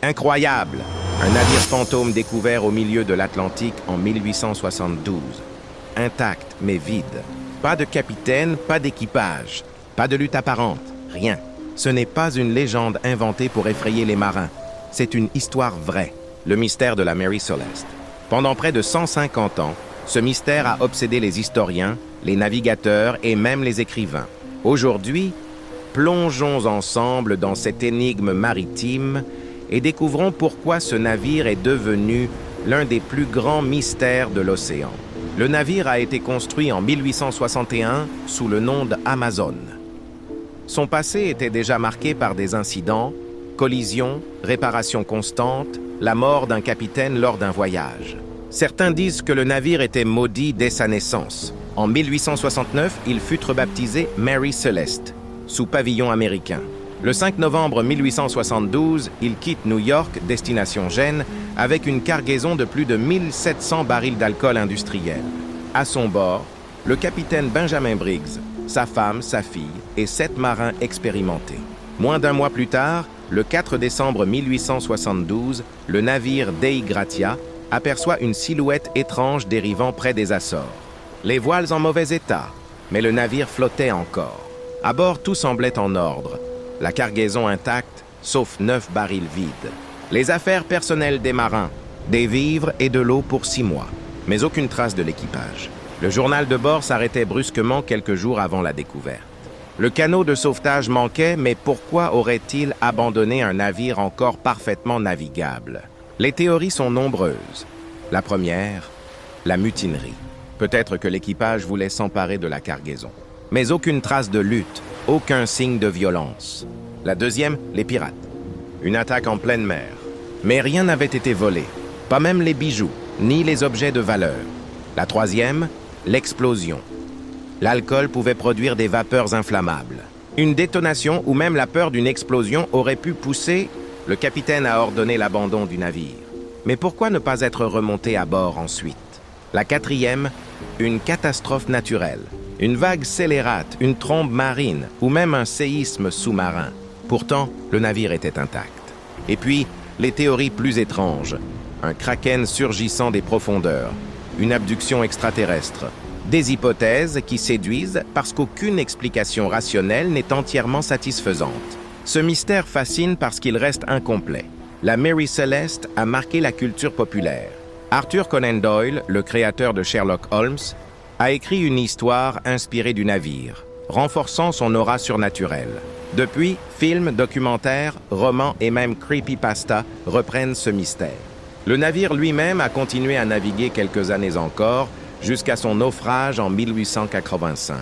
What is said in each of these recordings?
Incroyable! Un navire fantôme découvert au milieu de l'Atlantique en 1872. Intact, mais vide. Pas de capitaine, pas d'équipage. Pas de lutte apparente, rien. Ce n'est pas une légende inventée pour effrayer les marins. C'est une histoire vraie, le mystère de la Mary Celeste. Pendant près de 150 ans, ce mystère a obsédé les historiens, les navigateurs et même les écrivains. Aujourd'hui, plongeons ensemble dans cette énigme maritime et découvrons pourquoi ce navire est devenu l'un des plus grands mystères de l'océan. Le navire a été construit en 1861 sous le nom d'Amazon. Son passé était déjà marqué par des incidents, collisions, réparations constantes, la mort d'un capitaine lors d'un voyage. Certains disent que le navire était maudit dès sa naissance. En 1869, il fut rebaptisé Mary Celeste, sous pavillon américain. Le 5 novembre 1872, il quitte New York, destination Gênes, avec une cargaison de plus de 1700 barils d'alcool industriel. À son bord, le capitaine Benjamin Briggs, sa femme, sa fille et 7 marins expérimentés. Moins d'un mois plus tard, le 4 décembre 1872, le navire Dei Gratia aperçoit une silhouette étrange dérivant près des Açores. Les voiles en mauvais état, mais le navire flottait encore. À bord, tout semblait en ordre. La cargaison intacte, sauf 9 barils vides. Les affaires personnelles des marins, des vivres et de l'eau pour 6 mois. Mais aucune trace de l'équipage. Le journal de bord s'arrêtait brusquement quelques jours avant la découverte. Le canot de sauvetage manquait, mais pourquoi aurait-il abandonné un navire encore parfaitement navigable? Les théories sont nombreuses. La première, la mutinerie. Peut-être que l'équipage voulait s'emparer de la cargaison. Mais aucune trace de lutte, aucun signe de violence. La deuxième, les pirates. Une attaque en pleine mer. Mais rien n'avait été volé, pas même les bijoux, ni les objets de valeur. La troisième, l'explosion. L'alcool pouvait produire des vapeurs inflammables. Une détonation ou même la peur d'une explosion aurait pu pousser le capitaine à ordonner l'abandon du navire. Mais pourquoi ne pas être remonté à bord ensuite? La quatrième, une catastrophe naturelle. Une vague scélérate, une trombe marine ou même un séisme sous-marin. Pourtant, le navire était intact. Et puis, les théories plus étranges. Un kraken surgissant des profondeurs. Une abduction extraterrestre. Des hypothèses qui séduisent parce qu'aucune explication rationnelle n'est entièrement satisfaisante. Ce mystère fascine parce qu'il reste incomplet. La Mary Celeste a marqué la culture populaire. Arthur Conan Doyle, le créateur de Sherlock Holmes, a écrit une histoire inspirée du navire, renforçant son aura surnaturelle. Depuis, films, documentaires, romans et même creepypasta reprennent ce mystère. Le navire lui-même a continué à naviguer quelques années encore, jusqu'à son naufrage en 1885.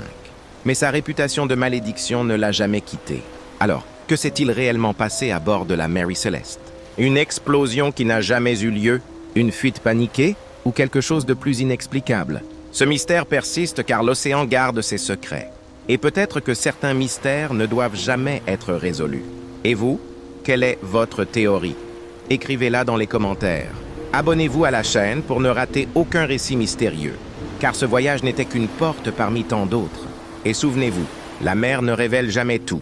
Mais sa réputation de malédiction ne l'a jamais quitté. Alors, que s'est-il réellement passé à bord de la Mary Celeste? Une explosion qui n'a jamais eu lieu? Une fuite paniquée? Ou quelque chose de plus inexplicable? Ce mystère persiste car l'océan garde ses secrets. Et peut-être que certains mystères ne doivent jamais être résolus. Et vous, quelle est votre théorie? Écrivez-la dans les commentaires. Abonnez-vous à la chaîne pour ne rater aucun récit mystérieux. Car ce voyage n'était qu'une porte parmi tant d'autres. Et souvenez-vous, la mer ne révèle jamais tout.